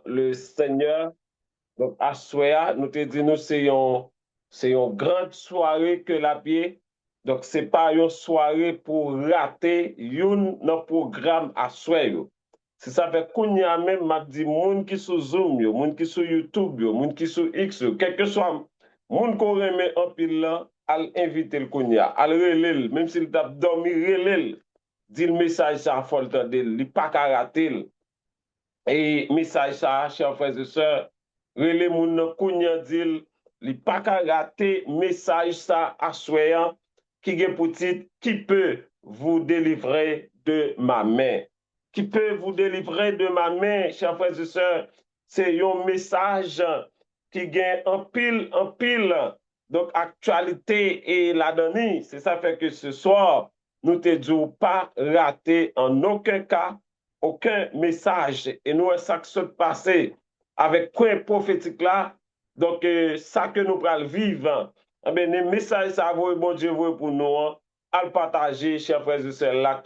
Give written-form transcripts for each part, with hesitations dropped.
le Seigneur. Donc, à Soya, nous te dit, nous, c'est une grande soirée que la pied. Donc, c'est pas une soirée pour rater un programme à Soya. Si ça fait qu'on y a même, m'a dit, moun qui sur Zoom, yo, moun qui sur YouTube, yo, moun qui sur X, yo, quel que soit, moun qu'on remet en pile là, al inviter le kounya, al relèl, même s'il t'a dormi, relèl, dit le message ça, faut le temps, il pas qu'à rater. Et message ça, chers frères et sœurs, relais moun nan kounya dil, li pa ka rate message ça à soyant qui est petit, qui peut vous délivrer de ma main. Qui peut vous délivrer de ma main, chers frères et sœurs, c'est un message qui gagne en pile, donc actualité et la donnée. C'est ça fait que ce soir, nous te disons pas rater en aucun cas aucun message. Et nous, ça qui s'est passé avec quoi prophétique là, donc ça que nous allons vivre, eh bien, les messages, ça va, bon Dieu, pour nous, hein, à le partager, chers frères et sœurs, là,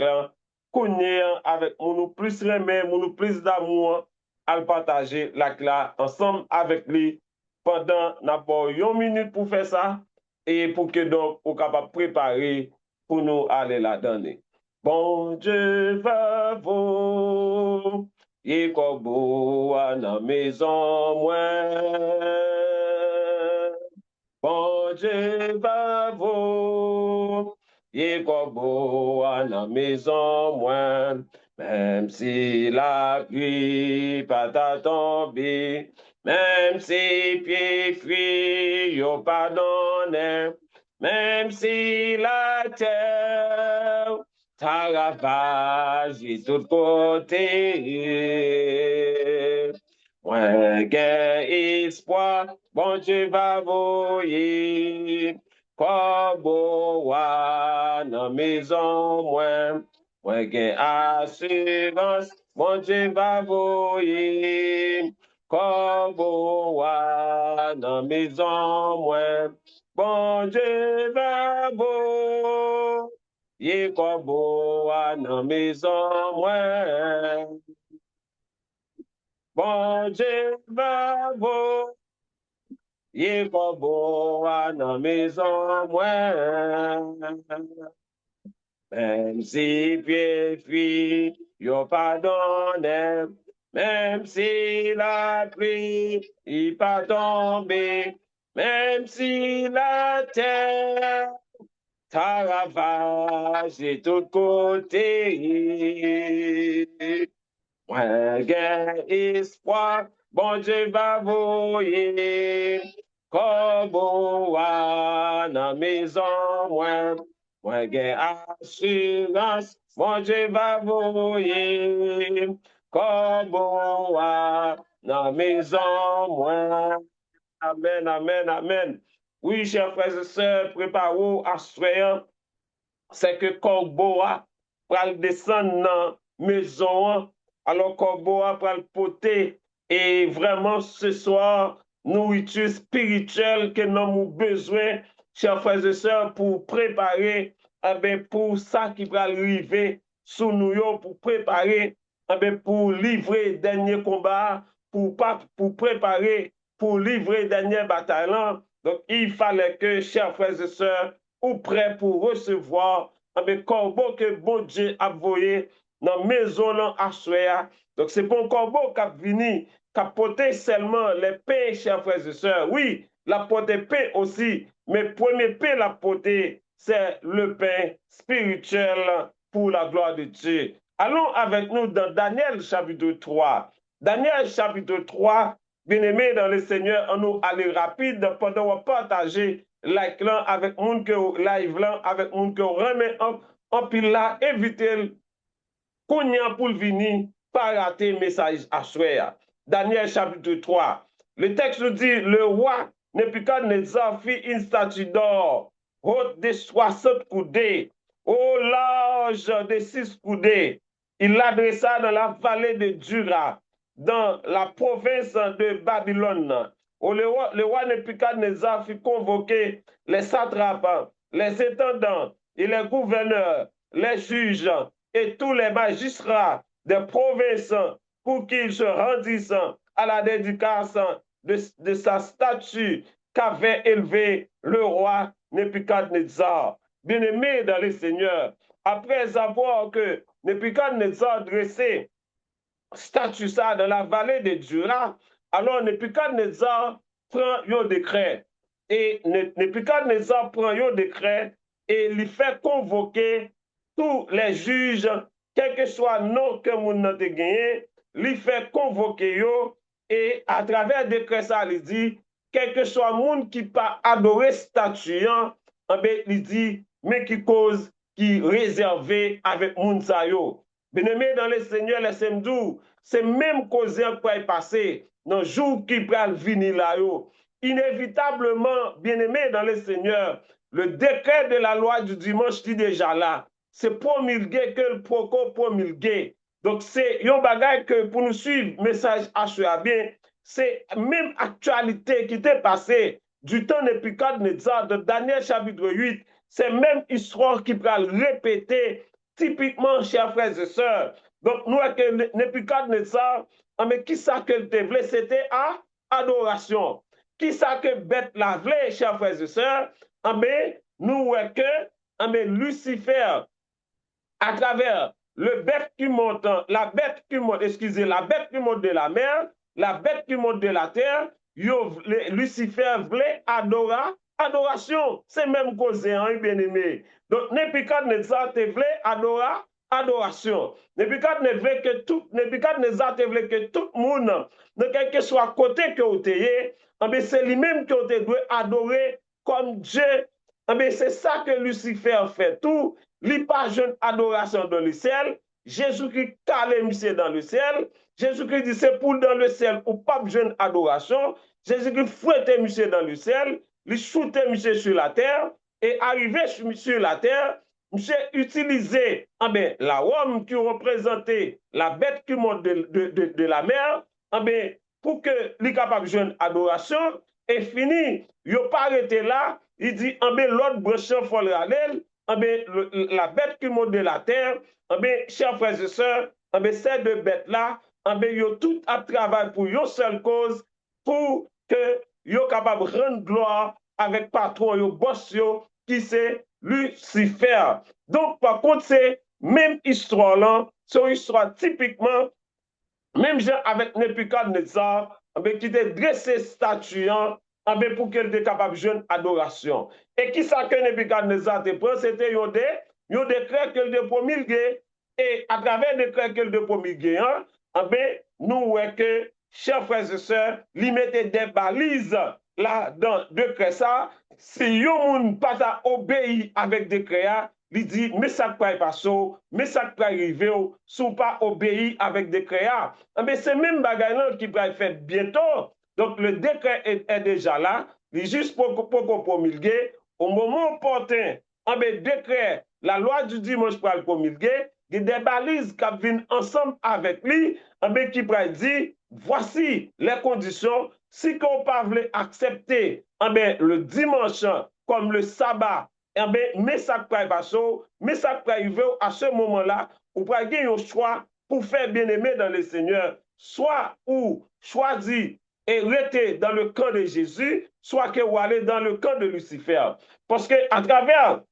qu'on est avec nous plus remè, nous plus d'amour, à le partager, là, ensemble avec lui, pendant n'importe une minute pour faire ça, et pour que donc, on capable de préparer pour nous aller la donner. Bon Dieu va vous, y kobo à la maison moi. Bon Dieu va vous, y kobo à la maison moi. Même si la pluie pas t'a tombé, même si pieds frits y'ont pas donné, même si la terre ta ravage de tous côtés. Moi, quel espoir, bon Dieu va voyer, comme dans maison, moi, quelle assurance, bon Dieu va voyer, comme dans maison, bon Dieu va voyer. Ye kobo à la maison, moi. Bon Dieu va vous. Ye kobo à la maison, moi. Même si pieds fuient, yo pardonné. Même si la pluie, il pas tombé. Même si la terre ta ravage de tous côtés. Moi, gain espoir, bon Dieu va voyer. Comme à la maison, moi, gain assurance, bon Dieu va voyer. Comme à la maison, moi. Amen, amen, amen. Oui, chers frères et sœurs, préparez-vous à soyant, c'est que Corboa pral descendre dans la maison, alors Corboa pral poter, et vraiment ce soir, nourriture spirituelle que nous avons besoin, chers frères et sœurs, pour préparer, pour ça qui va arriver sous nous, pour préparer, pour livrer dernier combat, pour préparer, pour livrer dernier bataille. Donc, il fallait que, chers frères et sœurs, ou prêt pour recevoir un corbeau que bon Dieu a envoyé dans la maison à Soya. Donc, c'est pour un corbeau qui a venu, qui a porté seulement les pains, chers frères et sœurs. Oui, la porté pain aussi, mais le premier pain la porté, c'est le pain spirituel pour la gloire de Dieu. Allons avec nous dans Daniel chapitre 3. Daniel chapitre 3, bien-aimés dans le Seigneur, on nous aller rapide pendant qu'on partager like là avec moun que live là avec moun que remet en pile là éviter kounya pour venir pas rater message à soya. Daniel chapitre 3. Le texte nous dit le roi Nebuchadnezzar fit une statue d'or haute de 60 coudées, au large de 6 coudées. Il l'adressa dans la vallée de Dura, dans la province de Babylone. Le roi Nebuchadnezzar fit convoquer les satrapes, les intendants et les gouverneurs, les juges et tous les magistrats des provinces pour qu'ils se rendissent à la dédicace de sa statue qu'avait élevée le roi Nebuchadnezzar. Bien-aimé dans le Seigneur, après avoir que Nebuchadnezzar dressé statue ça dans la vallée de Dura, alors Nebuchadnezzar prend un décret. Et Nebuchadnezzar prend un décret et lui fait convoquer tous les juges, quel que soit le nom que vous avez gagné, lui fait convoquer yo, et à travers le décret ça, il dit, quel que soit le monde qui pas adoré statue, il dit, mais qui cause, qui réservé avec moun sa yo. Bien-aimé dans le Seigneur, les semdou, c'est même cause qui est passé dans le jour qui va venir là. Inévitablement, bien-aimé dans le Seigneur, le décret de la loi du dimanche qui est déjà là. C'est promulgué que le procon promulgué. Donc, c'est un bagage que pour nous suivre, message HEA bien, c'est même actualité qui était passée du temps de Nebuchadnezzar de Daniel chapitre 8, c'est même histoire qui va le répéter typiquement, chers frères et sœurs. Donc, nous, avec Nebuchadnezzar, mais qui ça que le voulait, c'était à adoration. Qui ça que bête la voulait, chers frères et sœurs, mais nous, avec Lucifer, à travers le bête qui monte, la bête qui monte, excusez, la bête qui monte de la mer, la bête qui monte de la terre, Lucifer voulait adoration. C'est même causé, hein, bien-aimé. Donc, Nebuchadnezzar te voulait adoration. Nebuchadnezzar voulait que tout le monde, de quel que soit côté que vous ayez, c'est lui-même qui doit adorer comme Dieu. C'est ça que Lucifer fait tout. Il pas jeune adoration dans le ciel. Jésus-Christ calé monsieur dans le ciel. Jésus-Christ dit c'est pour dans le ciel ou pas jeune adoration. Jésus-Christ fouette monsieur dans le ciel. Il shoote monsieur sur la terre. Et arrivé sur la terre, monsieur utilisé la Rome qui représentait la bête qui monte de la mer pour que les capable de jeune adoration. Et fini, il n'a pas arrêté là. Il dit, l'autre branche folle la bête qui monte de la terre, chers frères et sœurs, ces deux bêtes-là, ils ont tout à travailler pour une seule cause, pour que ils soient capables de rendre gloire avec patron, yo boss yo, qui c'est Lucifer. Donc, par contre, c'est même histoire là, c'est une histoire typiquement, même genre avec Nebuchadnezzar, qui était dressé statue pour qu'elle était capable de jouer adoration. Et qui ça que Nebuchadnezzar te prend, c'était un décret qu'elle de promulguer. Et à travers le décret qu'elle de promulguer, nous voyons que, chers frères et sœurs, lui mettez des balises là dans le décret ça. Si yon moun pas obéi avec décret, il dit, mais ça ne peut pas passer, mais ça ne peut pas arriver, si vous pas obéi avec décret. Mais c'est même bagaille qui va être fait bientôt. Donc, le décret est déjà là, il est juste pour qu'on promulgue. Au moment opportun, décret, la loi du dimanche pour le promulguer, il y a des balises qui viennent ensemble avec lui, qui va dire, voici les conditions, si on ne peut pas accepter le dimanche comme le sabbat, mais ça peut passer, mais ça peut arriver à ce moment-là, on peut avoir un choix pour faire bien-aimer dans le Seigneur, soit ou choisir et rester dans le camp de Jésus, soit que vous allez dans le camp de Lucifer. Parce qu'à travers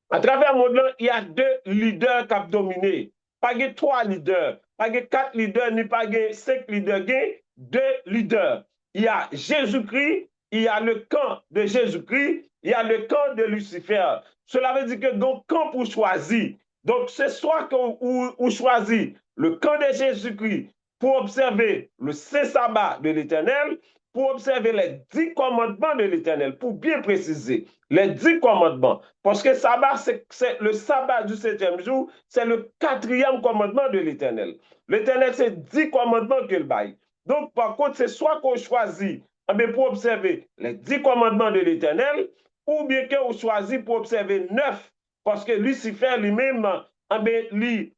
le monde, il y a deux leaders qui ont dominé. Pas de 3 leaders, pas de 4 leaders, ni pas de 5 leaders, il y a 2 leaders. Il y a Jésus-Christ, il y a le camp de Jésus-Christ, il y a le camp de Lucifer. Cela veut dire que donc camp pour choisir. Donc c'est soit qu'on choisit le camp de Jésus-Christ pour observer le saint sabbat de l'Éternel, pour observer les 10 commandements de l'Éternel, pour bien préciser, les 10 commandements. Parce que sabbat, c'est le sabbat du 7e jour, c'est le 4e commandement de l'Éternel. L'Éternel, c'est 10 commandements qu'il baille. Donc, par contre, c'est soit qu'on choisit pour observer les 10 commandements de l'Éternel, ou bien qu'on choisit pour observer 9, parce que Lucifer lui-même, lui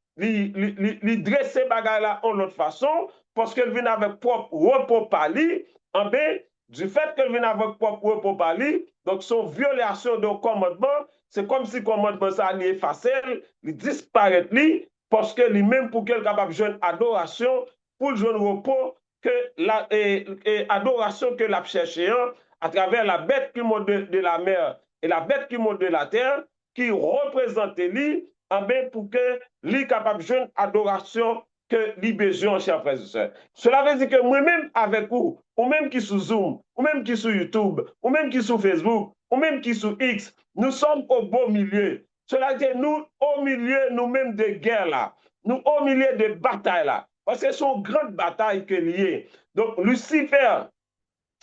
dresser bagarre là en l'autre façon, parce qu'elle vient avec propre repos pali, du fait qu'elle vient avec propre repos pali, donc son violation de commandement, c'est comme si le commandement ça allait effacer, il disparaît, parce que lui-même, pour qu'elle soit capable de jouer une adoration, pour jouer un repos, adoration que l'a cherché à travers la bête qui monte de la mer et la bête qui monte de la terre, qui représente lui, pour que lui capable de jouer adoration que lui besoin, chers frères et sœurs. Cela veut dire que moi-même avec vous, ou même qui sur Zoom, ou même qui sur YouTube, ou même qui sur Facebook, ou même qui sur X, nous sommes au beau milieu. Cela veut dire nous au milieu nous-mêmes de guerre là, nous au milieu de bataille là, parce que c'est une grande bataille que liée. Donc Lucifer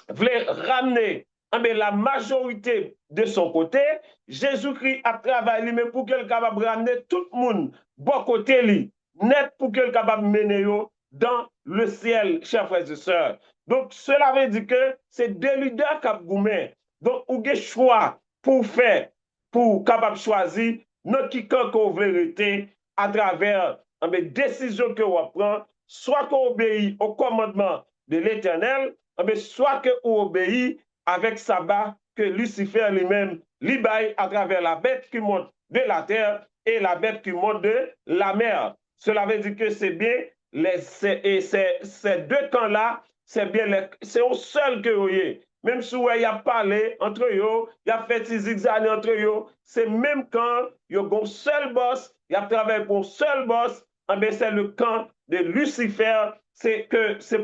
voulait ramener la majorité de son côté. Jésus-Christ a travaillé lui-même pour qu'il capable de ramener tout le monde bon côté lui, net pour qu'il capable de mener dans le ciel, chers frères et sœurs. Donc, cela veut dire que c'est deux leaders qui ont goumé. Donc, vous avez choix pour faire, pour capable choisir, non quiconque vous vérité à travers les décisions que vous prenez, soit qu'on obéit au commandement de l'Éternel, soit que vous obéit avec sabbat que Lucifer lui-même libère à travers la bête qui monte de la terre et la bête qui monte de la mer. Cela veut dire que c'est bien ces deux camps-là, c'est au seul que vous voyez. Même si il y a parlé entre eux, il y a fait des zigzags entre eux, c'est même quand il y a un seul boss, il y a travaillé pour un seul boss, c'est le camp de Lucifer, c'est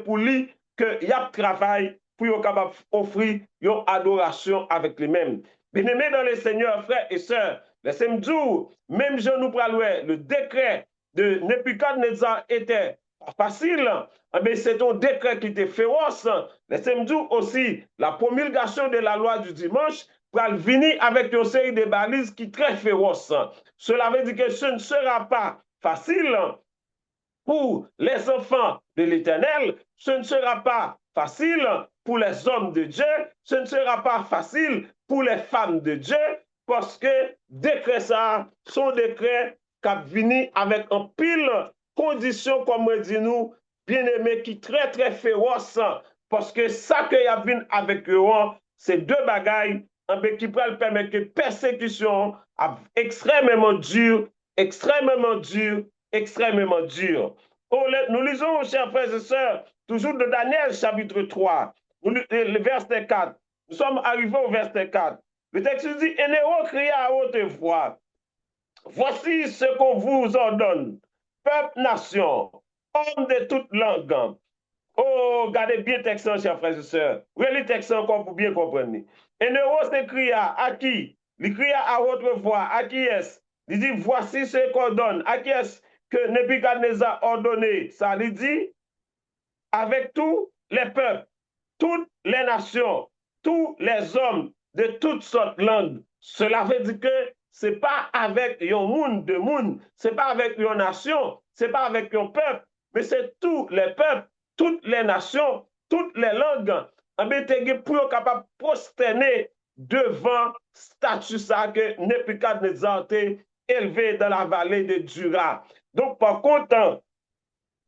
pour lui qu'il y a travail pour être capable d'offrir une adoration avec lui-même. Bien-aimés dans les Seigneurs, frères et sœurs, laissez-moi dire, même je nous parle, le décret de Nebuchadnezzar était pas facile, mais c'est un décret qui était féroce. Laissez-moi dire aussi, la promulgation de la loi du dimanche va venir avec une série de balises qui est très féroce. Cela veut dire que ce ne sera pas facile pour les enfants de l'Éternel, ce ne sera pas facile pour les hommes de Dieu, ce ne sera pas facile pour les femmes de Dieu, parce que décrets ça sont décrets qui viennent avec un pile condition, comme on dit nous, bien-aimés, qui très très féroce, parce que ça qu'il y a avec eux, c'est deux bagailles qui peuvent permettre que persécution extrêmement dure, extrêmement dure, extrêmement dur. Nous lisons, chers frères et sœurs, toujours de Daniel chapitre 3, le verset 4. Nous sommes arrivés au verset 4. Le texte dit, et Néo cria à haute voix, voici ce qu'on vous ordonne, peuple, nation, hommes de toute langue. Oh, gardez bien le texte, chers frères et sœurs. Regardez le texte encore pour bien comprendre. Et Néo s'écria à qui? Il cria à haute voix, à qui est-ce? Il dit, voici ce qu'on donne. À qui est-ce que Nebuchadnezzar a ordonné? Ça lui dit, avec tous les peuples, toutes les nations, tous les hommes de toutes sortes de langues. Cela veut dire que ce n'est pas avec un monde de monde, ce n'est pas avec une nation, ce n'est pas avec un peuple, mais c'est tous les peuples, toutes les nations, toutes les langues, pour être capable de prosterner devant statut ça que Nebuchadnezzar a élevé dans la vallée de Dura. Donc, par contre,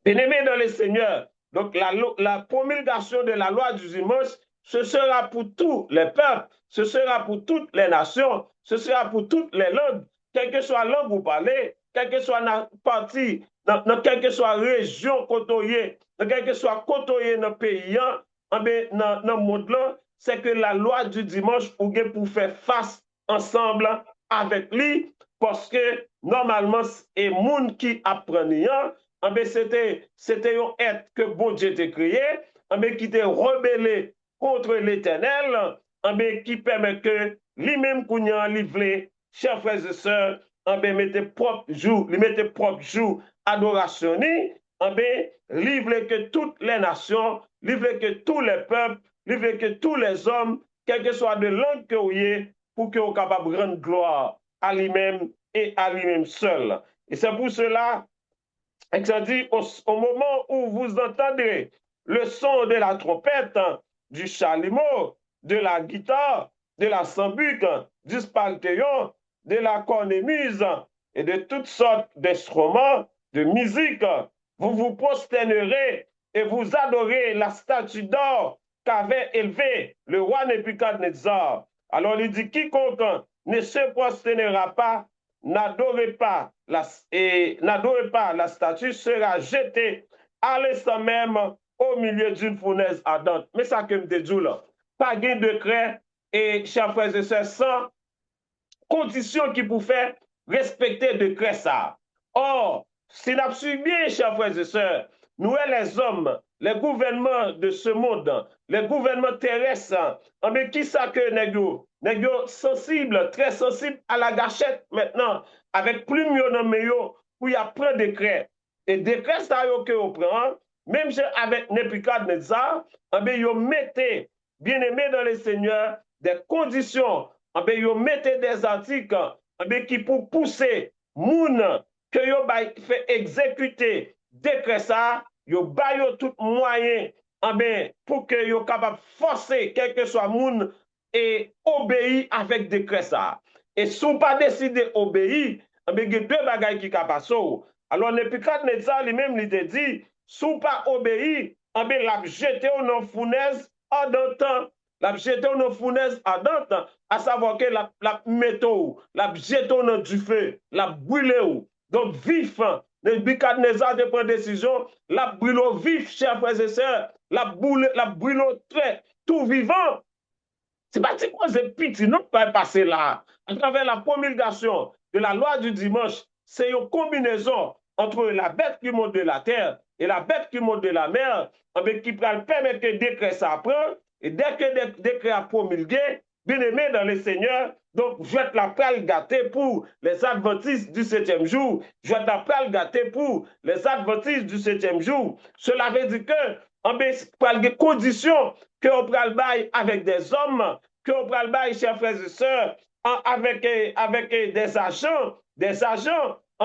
bien-aimés dans le Seigneur, donc la promulgation de la loi du dimanche, ce sera pour tous les peuples, ce sera pour toutes les nations, ce sera pour toutes les langues, quelle que soit la langue vous parlez, quelle que soit la partie, dans quelle que soit la région côtoyée, dans quel que soit côtoyé dans le pays, dans le monde là, c'est que la loi du dimanche pour faire face ensemble avec lui, parce que normalement, c'est le monde qui apprend, c'était un être que bon Dieu t'a créé, qui était rebellé contre l'Éternel, qui permet que lui-même qu'on y a livré, chers frères et sœurs, mettez propre jour, lui mettez propre jour adoration, livre que toutes les nations, livre que tous les peuples, livre que tous les hommes, quel que soit de langue que vous ayez, pour que vous soyez capable de rendre gloire à lui-même et à lui-même seul. Et c'est pour cela et ça dit, au moment où vous entendrez le son de la trompette, du chalumeau, de la guitare, de la sambuc, du spaltéon, de la cornemuse et de toutes sortes d'instruments de musique, vous vous prosternerez et vous adorez la statue d'or qu'avait élevée le roi Nebuchadnezzar. Alors il dit, quiconque ne se prosternera pas, n'adorez pas la statue, sera jeté à l'instant même au milieu d'une fournaise ardente. Mais ça que me dit là, pas de décret et chers frères et sœurs, sans condition qui pour faire respecter le décret ça. Or, si nous suivons bien, chers frères et sœurs, nous les hommes, les gouvernements de ce monde, les gouvernements terrestres, mais qui ça que nous sensibles, très sensibles à la gâchette maintenant, avec plus mieux dans meilleur, où il y a plein de décrets. Et décrets ça que vous prenez, même avec Nebuchadnezzar, mais vous mettez, bien aimé dans le Seigneur, des conditions, vous mettez des articles qui pour pousser moun que vous fait exécuter décret ça, vous baillez tout moyen pour que vous capable de forcer quel que soit moun et obéir avec décret ça. Et si vous pas décidé d'obéir, il y a deux bagages qui passent. Alors, Nebuchadnezzar lui-même lui a dit, si vous pas obéir, l'a jeté dans la fournaise ardente. La jeté dans la fournaise ardente, à savoir que la métaux, la jeté dans du feu, la brûlé. Donc, vif, Nebuchadnezzar de prendre décision, la brûlé vif, chers frères et sœurs, la brûlé très, tout vivant. C'est pas si cause petit, non, pas passer là. À travers la promulgation de la loi du dimanche, c'est une combinaison entre la bête qui monte de la terre et la bête qui monte de la mer, qui permet que décret ça prend, et dès que décret a promulgué, bien aimé dans le Seigneur, donc je vais la pelle gâtée pour les adventistes du 7e jour, je vais la pelle gâtée pour les adventistes du 7e jour. Cela veut dire que par des conditions que on pral bail avec des hommes, que on pral bail, chers frères et sœurs, avec des agents,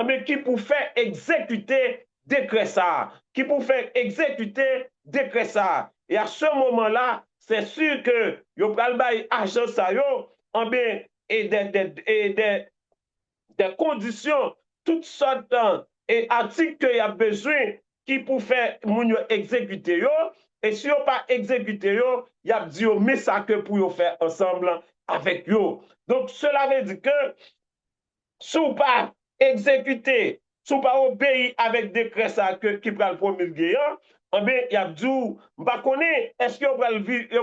mais qui pour faire exécuter décret ça, qui pour faire exécuter décret ça. Et à ce moment-là, c'est sûr que yo pral bail agent ça yo, et des conditions, toutes sortes et articles qu'il y a besoin qui pour faire moun exécuter yo, et si yo pas exécuter yo, y a dit yo mais ça que pour yo faire ensemble avec yo. Donc cela veut dire que si vous pas exécuter, si vous pas obéir avec décret ça que qui pral promulguer, y a dit m'pa connaît est-ce que yo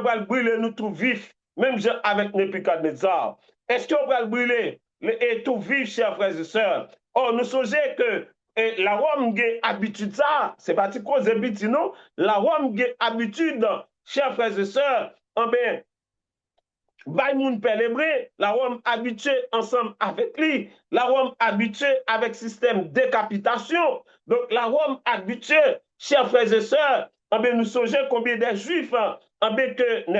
pral brûler nous tout vif même avec Nebuchadnezzar. Est-ce que vous pral brûler et tout vif, chers frères et sœurs? Or, nous songeons que la Rome a habitude ça, c'est pas cause de non, la Rome a habitude, chers frères et sœurs, Baïmoun Pélébré, la Rome habituée ensemble avec lui, la Rome habituée avec système de décapitation. Donc la Rome habituée, chers frères et sœurs, nous songeons combien de juifs que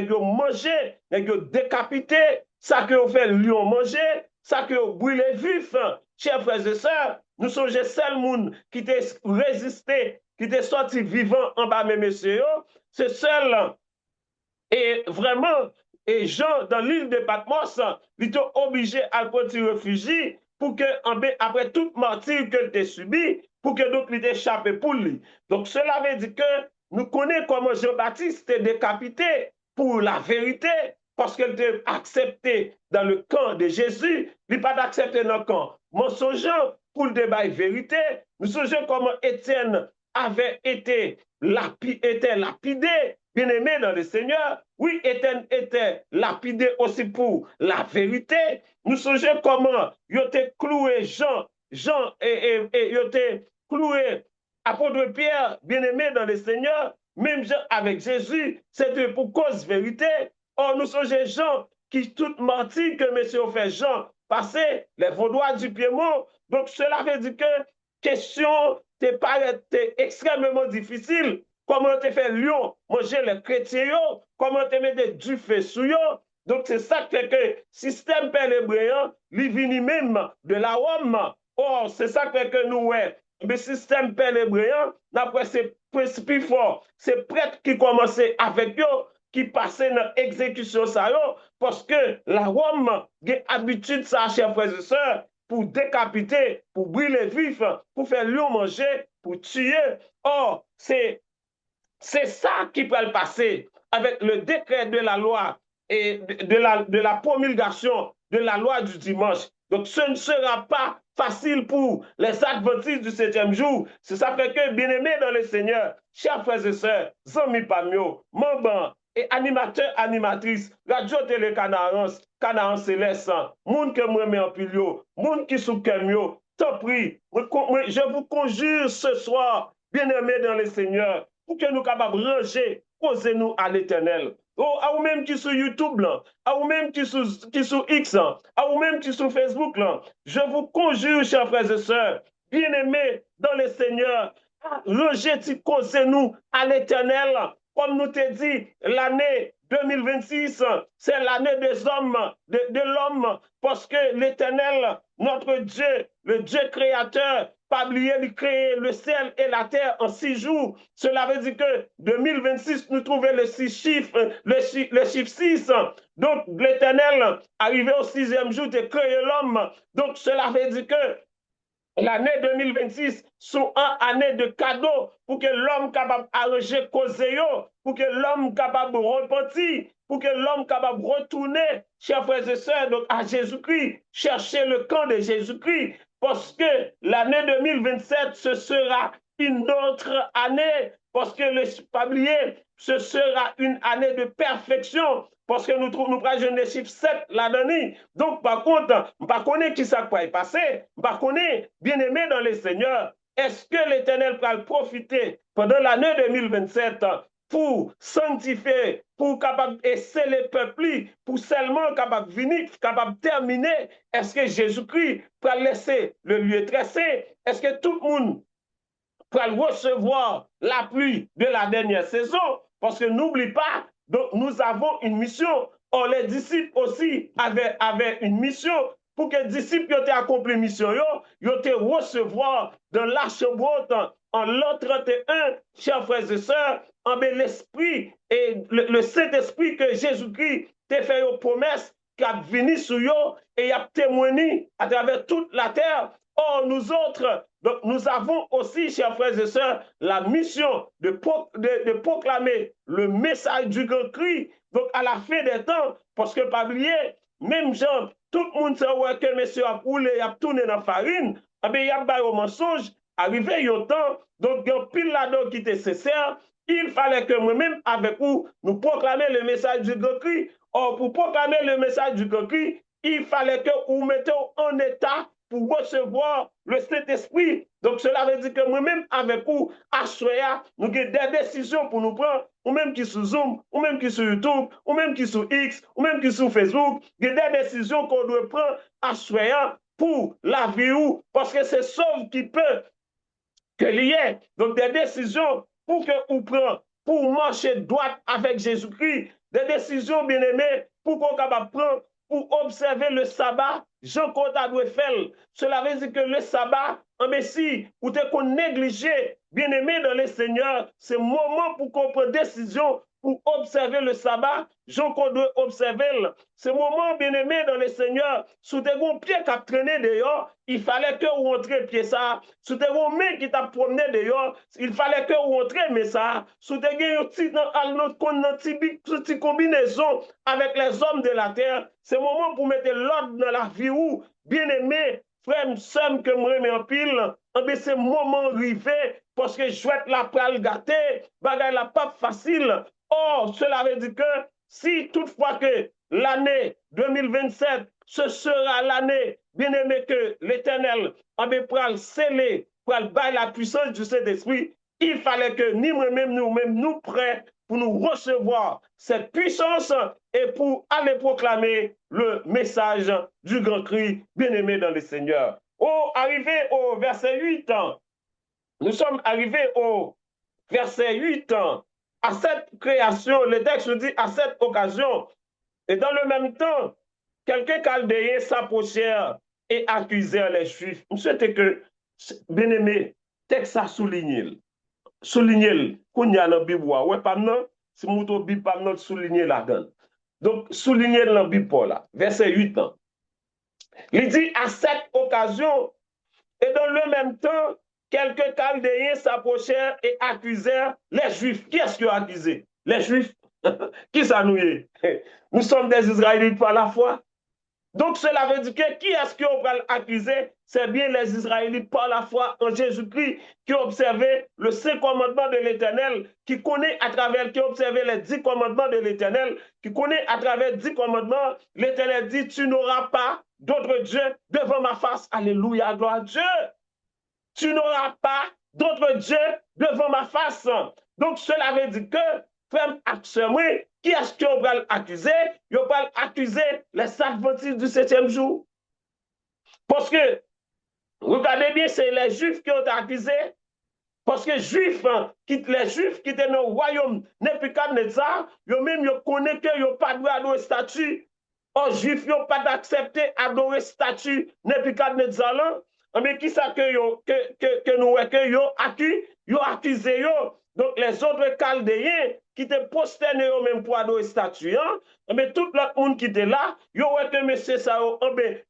nous mangé, nous décapité, ça que vous fait lion manger, ça que vous brûlé vif, chers frères et sœurs, nous songeons seul monde qui t'a résisté, qui t'a sorti vivant en bas, mes messieurs, c'est seul. Et vraiment, et Jean, dans l'île de Patmos, il était obligé à prendre réfugié pour que, après toute martyre que tu as subi, pour que donc il échappé pour lui. Donc cela veut dire que nous connaissons comment Jean-Baptiste est décapité pour la vérité, parce qu'il était accepté dans le camp de Jésus, il n'est pas accepté dans le camp mensongeant pour le débat vérité. Nous songeons comment Étienne avait été lapidé, bien-aimé dans le Seigneur. Oui, Étienne était lapidé aussi pour la vérité. Nous songeons comment il était cloué Jean et il était cloué apôtre Pierre, bien-aimé dans le Seigneur, même Jean avec Jésus, c'était pour cause vérité. Or, nous songeons Jean qui tout menti que monsieur fait Jean passer les vaudois du Piémont. Donc, cela veut dire que question t'es extrêmement difficile. Comment tu fait lion manger les chrétiens, comment tu mets du feu sur eux. Donc, c'est ça qui fait que le système pélébréen, il vient même de la Rome. Or, c'est ça qui fait que nous, ouais, le système pélébréen, d'après c'est plus fort, c'est prêtre qui commençait avec eux, qui passaient dans l'exécution, parce que la Rome a l'habitude, ça, chers frères et sœurs, pour décapiter, pour brûler vif, pour faire lion manger, pour tuer. Or, c'est ça qui peut le passer avec le décret de la loi et de la promulgation de la loi du dimanche. Donc, ce ne sera pas facile pour les adventistes du 7e jour. C'est ça fait que, bien-aimés dans le Seigneur, chers frères et sœurs, amis Pamio, membres et animateurs, animatrices, Radio Télé Canaan Céleste, moun que moi mets en pilio, moun qui sous kemio, t'en prie, je vous conjure ce soir, bien-aimés dans le Seigneur, pour que nous capables de ranger, posez-nous à l'Éternel. Oh, à vous même qui sur YouTube, là, à vous même qui sur X, là, à vous même qui sur Facebook, là, je vous conjure, chers frères et sœurs, bien-aimés dans le Seigneur, rejetez, causez-nous à l'Éternel. Comme nous te dit, l'année 2026, c'est l'année des hommes, de l'homme, parce que l'Éternel, notre Dieu, le Dieu créateur, pas oublier de créer le ciel et la terre en 6 jours. Cela veut dire que 2026, nous trouvons le chiffre 6. Donc, l'Éternel, arrivé au 6e jour, de créer l'homme. Donc, cela veut dire que l'année 2026 sont une année de cadeaux pour que l'homme capable d'arranger causer, pour que l'homme capable de repentir, pour que l'homme capable de retourner, chers frères et sœurs, donc à Jésus-Christ, chercher le camp de Jésus-Christ, parce que l'année 2027, ce sera une autre année, parce que le pablier, ce sera une année de perfection, parce que nous prenons les chiffres 7 là-dedans. Donc, par contre, je ne connais qui ça va passer, je ne connais bien-aimé dans le Seigneur. Est-ce que l'Éternel va profiter pendant l'année 2027 pour sanctifier, pour capable essayer les peuples, pour seulement capable venir, capable terminer? Est-ce que Jésus-Christ va laisser le lieu tressé? Est-ce que tout le monde va recevoir la pluie de la dernière saison? Parce que n'oublie pas, donc nous avons une mission. Or, les disciples aussi avaient une mission. Pour que les disciples aient accompli la mission, ils ont recevoir dans l'arche haute en l'an 31, chers frères et sœurs, en l'esprit et le Saint-Esprit que Jésus-Christ t'a fait une promesse qui a venu sur eux et a témoigné à travers toute la terre. Or, nous autres, donc, nous avons aussi, chers frères et sœurs, la mission de proclamer le message du grand cri, donc à la fin des temps, parce que, pas oublier, même gens, tout le monde sait que monsieur a roulé, il a tourné dans la farine, il y a un mensonge, arrivé au temps, donc il y a un pile là-dedans qui était nécessaire, il fallait que moi-même, avec vous, nous proclamer le message du grand cri. Or, pour proclamer le message du grand cri, il fallait que vous mettiez en état pour recevoir le Saint-Esprit. Donc, cela veut dire que moi-même, avec vous, à Soya, nous avons des décisions pour nous prendre, ou même qui sur Zoom, ou même qui sur YouTube, ou même qui sur X, ou même qui sur Facebook, il y a des décisions qu'on doit prendre à Soya pour la vie, parce que c'est sauve qui peut que lier. Donc, des décisions pour que vous preniez, pour marcher droit avec Jésus-Christ, des décisions, bien aimées, pour qu'on capable prendre, pour observer le sabbat, Jean-Claude doit faire. Cela veut dire que le sabbat, en Messie, ou te qu'on négligé, bien aimé dans le Seigneur, c'est le moment pour qu'on prenne décision pour observer le sabbat, Jean-Claude doit observer. C'est le moment, bien aimé dans le Seigneur, sous des gros pieds qui a traîné dehors, il fallait que vous rentriez pied ça. Sous des gros mains qui t'a promené dehors, il fallait que vous rentriez mais ça. Sous des petites combinaisons avec les hommes de la terre, c'est le moment pour mettre l'ordre dans la vie où, bien aimé, frère, somme que moi me en pile, c'est le moment arrivé parce que je souhaite la pral gâter, bagay la pas facile. Or, cela veut dire que si toutefois que l'année 2027, ce sera l'année, bien aimé, que l'Éternel pral sceller, pral bailler la puissance du Saint-Esprit, il fallait que nous-mêmes, nous prêts pour nous recevoir cette puissance et pour aller proclamer le message du grand cri, bien-aimé dans le Seigneur. Arrivé au verset 8, nous sommes arrivés au verset 8, à cette création, le texte nous dit à cette occasion, et dans le même temps, quelques Chaldéens s'approchèrent et accusèrent les Juifs. Je souhaite que, bien-aimé, texte a souligné. Souligner qu'on y a dans la Bible, ouais, pas non, si mon Bible pas non souligner là-dedans. Donc, souligner dans la Bible, là, verset 8. Il dit à cette occasion, et dans le même temps, quelques Chaldéens s'approchèrent et accusèrent les Juifs. Qui est-ce qui a accusé? Les Juifs. Qui ça nous est? Nous sommes des Israélites par la foi. Donc, cela veut dire que qui est-ce qu'on va accuser? C'est bien les Israélites par la foi en Jésus-Christ qui ont observé le saint commandement de l'Éternel, qui connaît à travers, qui ont observé les 10 commandements de l'Éternel, qui connaît à travers 10 commandements, l'Éternel dit, tu n'auras pas d'autre Dieu devant ma face. Alléluia, gloire à Dieu. Tu n'auras pas d'autre Dieu devant ma face. Donc, cela veut dire que, frère, qui est-ce qu'on va l'accuser? On va accuser les adventistes du 7e jour. Parce que, regardez bien, c'est les Juifs qui ont accusé. Parce que les Juifs qui étaient dans le royaume Nebuchadnezzar, ils même connaissent qu'ils n'ont pas droit adorer statue. Les Juifs n'ont pas d'accepter adorer statue Nebuchadnezzar là. Mais qui ça que nous accusé donc les autres Chaldéens qui étaient prosternés même pour adorer statue, mais tout l'autre monde qui était là, yo ouais que monsieur ça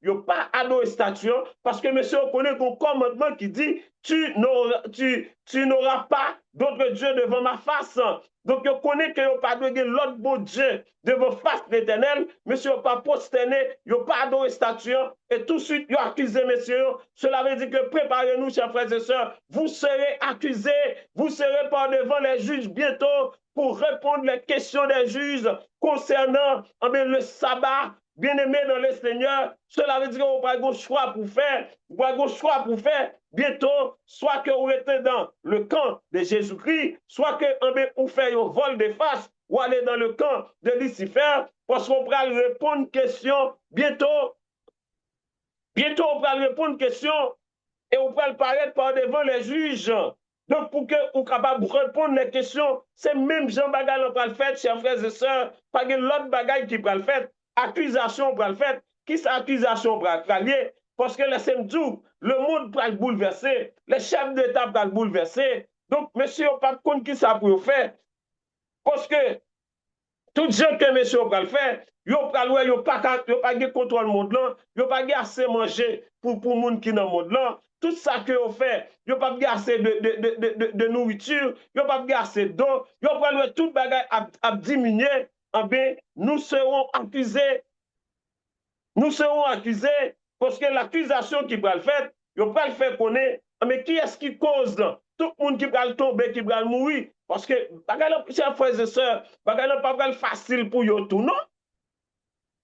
yo pas adoré statue parce que monsieur connaît un commandement qui dit tu n'auras pas d'autre Dieu devant ma face. Donc, vous connaissez que vous pas de l'autre beau Dieu devant face l'Éternel, monsieur pas prosterné, vous pas adoré statue, et tout de suite, vous accusez, monsieur. Cela veut dire que préparez-nous, chers frères et sœurs, vous serez accusés, vous serez par devant les juges bientôt pour répondre les questions des juges concernant le sabbat. Bien-aimés dans le Seigneur, cela veut dire que vous avez un choix pour faire, vous avez un choix pour faire bientôt, soit que vous êtes dans le camp de Jésus-Christ, soit que vous faites un vol de face, ou aller dans le camp de Lucifer, parce qu'on va répondre question bientôt. Bientôt, on va répondre question et on va paraître par devant les juges. Donc, pour que vous capable de répondre les questions, c'est même Jean Bagay qui va le faire, chers frères et sœurs, pas que l'autre bagaille qui va le faire, accusation va le faire. Qui c'est accusation va le lier? Parce que le samedi, le monde va le bouleverser, les chefs d'État vont le bouleverser. Donc, monsieur, on pas compte qui ça pour faire. Parce que tout gens que monsieur va le faire, yo pas de contrôle monde là, yo pas assez manger pour monde qui dans monde là. Tout ça que vous fait, yo pas assez de nourriture, yo pas assez d'eau, yo pas tout bagage à diminuer, ben nous serons accusés. Nous serons accusés parce que l'accusation qui va le faire, yo pas le faire connaître, mais qui est-ce qui cause là? Tout le monde qui va le tomber, qui va le mourir. Parce que, chers frères et sœurs, bagay pas facile pour eux tout, non?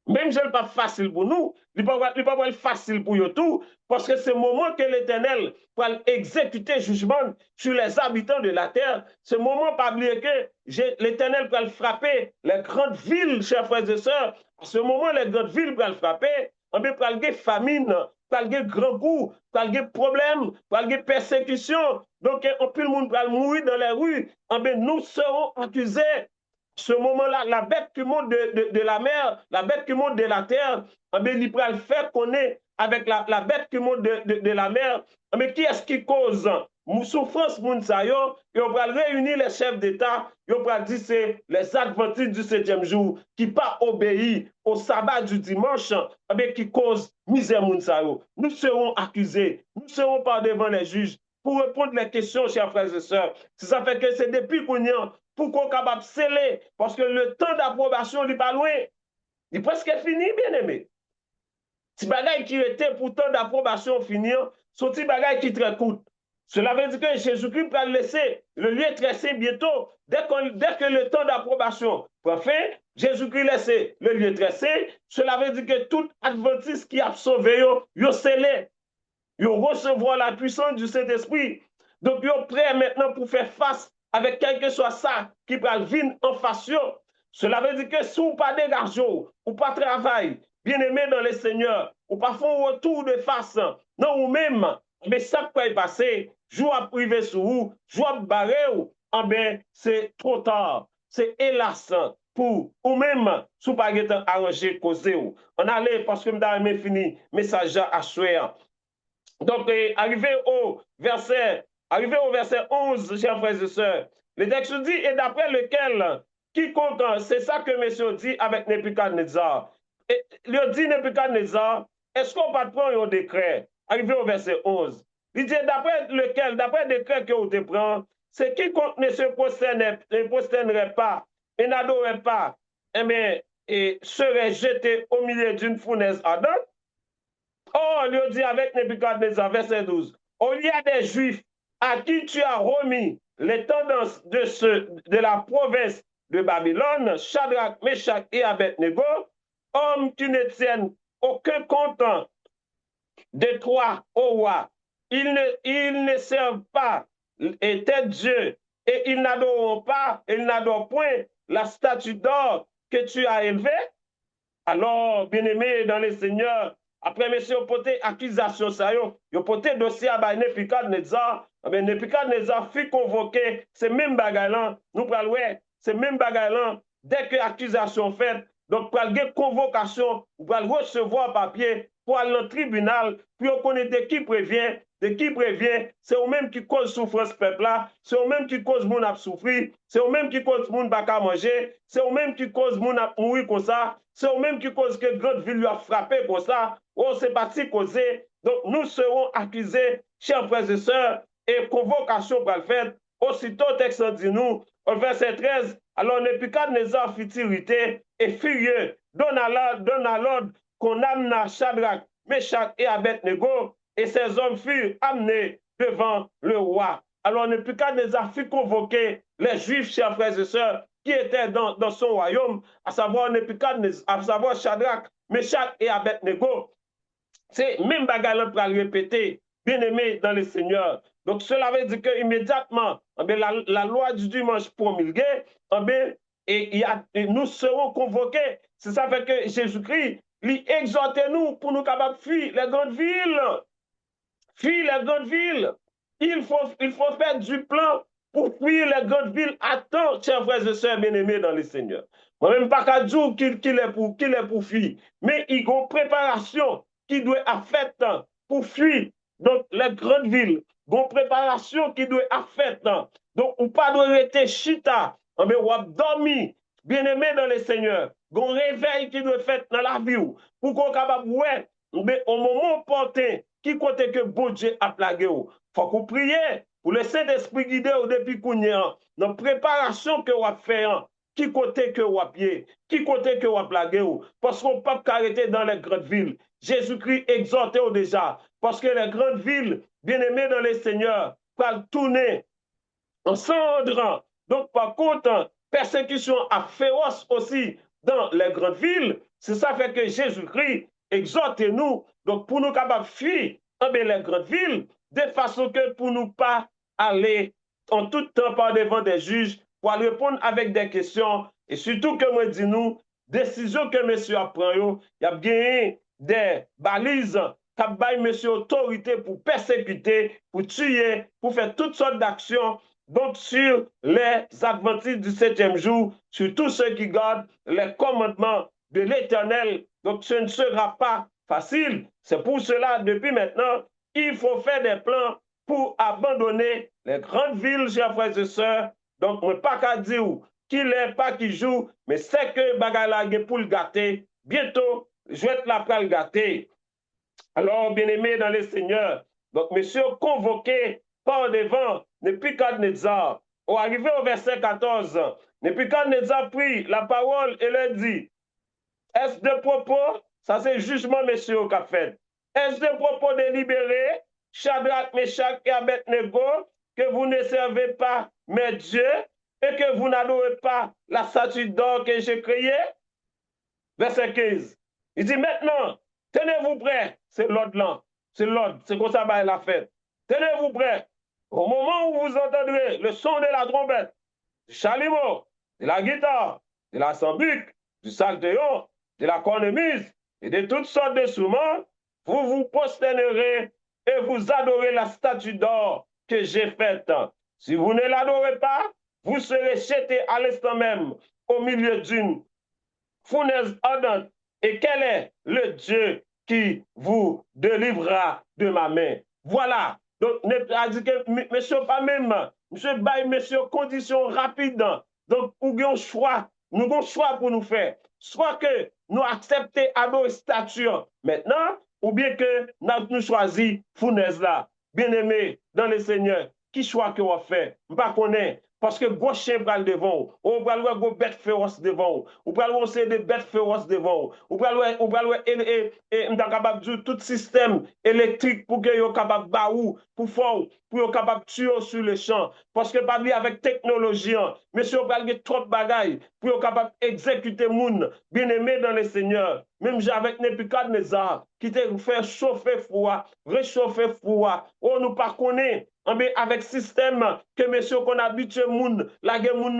Même si ce n'est pas facile pour nous, il n'est pas facile pour eux tout, parce que c'est le moment que l'Éternel va exécuter jugement sur les habitants de la terre. C'est le moment, pas oublier que l'Éternel va frapper les grandes villes, chers frères et sœurs. À ce moment, les grandes villes vont frapper, on peut parler de famine, parler de grands coups, parler de problèmes, parler de persécution. Donc, tout le monde va mourir dans les rues. Nous serons accusés. Ce moment-là, la bête qui monte de la mer, la bête qui monte de la terre, il va le faire connaître avec la bête qui monte de la mer. Mais qui est-ce qui cause souffrance Mounsayo? Et on va réunir les chefs d'État, et on va dire c'est les adventistes du 7e jour qui pas obéi au sabbat du dimanche, qui cause misère Mounsayo. Nous serons accusés, nous serons par devant les juges pour répondre les questions, chers frères et sœurs. Si ça fait que c'est depuis qu'on y a pour qu'on soit capable de sceller, parce que le temps d'approbation n'est pas loin. Il est presque fini, bien aimé. Si bagaille qui était pour temps d'approbation fini, sont des bagaille qui très coûte. Cela veut dire que Jésus-Christ va laisser le lieu tressé bientôt. Dès que le temps d'approbation prend fin, Jésus-Christ laisse le lieu tressé. Cela veut dire que tout adventiste qui a sauvé, yo scellé. Yo recevoir la puissance du Saint-Esprit. Donc, yo prêt maintenant pour faire face avec quel que soit ça qui va venir en face. Cela veut dire que si vous pas dégagé, ou pas travail, bien aimé dans le Seigneur, ou pas font retour de face, non ou même, mais ça peut passer, jour à privé sur vous, jour à barrer, ben c'est trop tard. C'est hélas pour ou même, si vous pas arrangé, causer. On allait, parce que je fini, message à soir. Donc, arrivé au verset 11, chers frères et sœurs, le texte dit, et d'après lequel, quiconque, c'est ça que monsieur dit avec Nebuchadnezzar. Et il dit Nebuchadnezzar, est-ce qu'on va prendre un décret? Arrivé au verset 11. Il dit, d'après lequel, d'après le décret que vous te prend, c'est quiconque ne se prosternerait pas et n'adorerait pas, serait jeté au milieu d'une fournaise ardente. Or, il dit avec Nebuchadnezzar, verset 12, il y a des Juifs à qui tu as remis les tendances de la province de Babylone, Shadrach, Meshach et Abednego, hommes qui ne tiennent aucun compte de toi, ô roi. Ils ne servent pas tes dieux et ils n'adorent pas, ils n'adorent point la statue d'or que tu as élevée. Alors, bien-aimés dans les seigneurs, après, monsieur, vous portez accusation, ça, vous portez dossier à Nebuchadnezzar. Mais Nebuchadnezzar fut convoqué, c'est même bagaille nous prenons, c'est même bagaille dès que l'accusation faite, donc, pour aller convocation, vous allez recevoir papier pour aller dans le tribunal, puis on connaît de qui prévient, c'est eux-mêmes qui cause souffrance peuple là, c'est eux-mêmes qui cause moun à souffrir, c'est eux-mêmes qui cause moun pas à manger, c'est eux-mêmes qui cause moun à mourir comme ça, c'est eux-mêmes qui cause que grande ville lui a frappé comme ça, oh c'est parti causer, donc nous serons accusés, chers frères et sœurs, et convocation pour le faire, aussitôt texte dit nous, au verset 13, alors Nebuchadnezzar fut irrité et furieux, donne à l'ordre qu'on amena Shadrach, Meshach et Abednego, et ces hommes furent amenés devant le roi. Alors Nebuchadnezzar fut convoqué les Juifs, chers frères et sœurs, qui étaient dans son royaume, à savoir Nebuchadnezzar, à savoir Shadrach, Meshach et Abednego. C'est même bagarre pour le répéter, bien-aimés dans le Seigneur. Donc cela veut dire qu'immédiatement, la loi du dimanche promulguée, et nous serons convoqués. C'est ça fait que Jésus-Christ, lui exhortez-nous pour nous capables de fuir les grandes villes. Fuir les grandes villes. Il faut faire du plan pour fuir les grandes villes à temps, chers frères et sœurs bien-aimés dans le Seigneur. Moi-même, pas qu'à dire qu'il est pour fuir, mais il y a une préparation qui doit être faite pour fuir donc, les grandes villes. Il y a une préparation qui doit être faite. Donc, on ne pas doit rester chita, mais on va dormir, bien-aimé dans le Seigneur. Il y a un réveil qui doit être fait dans la vie pour qu'on soit capable, ouais, mais au moment opportun, qui compte que bon Dieu a plagué. Il faut qu'on prie pour le Saint-Esprit guider depuis qu'on est dans la préparation que vous avez fait. Qui côté que vous avez qui côté que vous avez plagué. Parce qu'on ne peut pas arrêter dans les grandes villes. Jésus-Christ exhortait déjà. Parce que les grandes villes, bien-aimées dans les seigneurs, peuvent tourner en cendres. Donc, par contre, persécution à féroce aussi dans les grandes villes. C'est ça fait que Jésus-Christ exhorte-nous, donc pour nous capables de fuir dans les grandes villes, de façon que pour nous pas aller en tout temps par devant des juges, pour répondre avec des questions, et surtout que moi dis nous, décision que monsieur apprend, il y a bien des balises qui ont monsieur autorité pour persécuter, pour tuer, pour faire toutes sortes d'actions. Donc, sur les adventistes du 7e jour, sur tous ceux qui gardent les commandements de l'Éternel, donc ce ne sera pas facile. C'est pour cela, depuis maintenant, il faut faire des plans pour abandonner les grandes villes, chers frères et sœurs. Donc, je ne pas qu'à dire qu'il n'est pas qui joue, mais c'est que Bagala pour le gâter. Bientôt, je vais être là pour le gâter. Alors, bien-aimés dans les seigneurs, donc, monsieur convoqué par devant Nebuchadnezzar, au arrivé au verset 14, Nebuchadnezzar prit la parole et leur dit, est-ce de propos, ça c'est jugement, messieurs, qu'a fait, est-ce de propos de libérer Shadrach, Meshach et Abednego, que vous ne servez pas mes dieux et que vous n'adorez pas la statue d'or que j'ai créée? Verset 15. Il dit maintenant, tenez-vous prêts, c'est l'ordre là, c'est l'ordre, c'est comme ça va la fête. Tenez-vous prêts. Au moment où vous entendrez le son de la trompette, du chalumeau, de la guitare, de la sambuc, du psaltéon, de la cornemuse et de toutes sortes d'instruments, vous vous prosternerez et vous adorez la statue d'or que j'ai faite. Si vous ne l'adorez pas, vous serez jeté à l'instant même au milieu d'une fournaise ardente. Et quel est le Dieu qui vous délivrera de ma main? Voilà. Donc, a dit que monsieur pas même, monsieur bail monsieur condition rapide. Donc, nous avons choix, nous avons choix pour nous faire. Soit que nous acceptons adorer statue maintenant, ou bien que nous choisissons fournaise là. Bien-aimé dans le Seigneur, qui choix que vous fait? Je ne connais parce que gros chien pral devant, ou pral ouais gros bête féroce devant, ou pral ouais c'est des bêtes féroces devant, ou pral ouais et m'ta capable de tout système électrique pour que yo capable baou, pour fort, pour yo capable tuer sur le champ, parce que pas avec technologie, monsieur pral get trop de bagaille pour yo capable exécuter moun, bien-aimé dans le Seigneur, même avec Nebuchadnezzar, qui te fait chauffer froid, réchauffer froid, on nous pas connaît, mais avec système que monsieur qu'on habitue moun, la guerre moun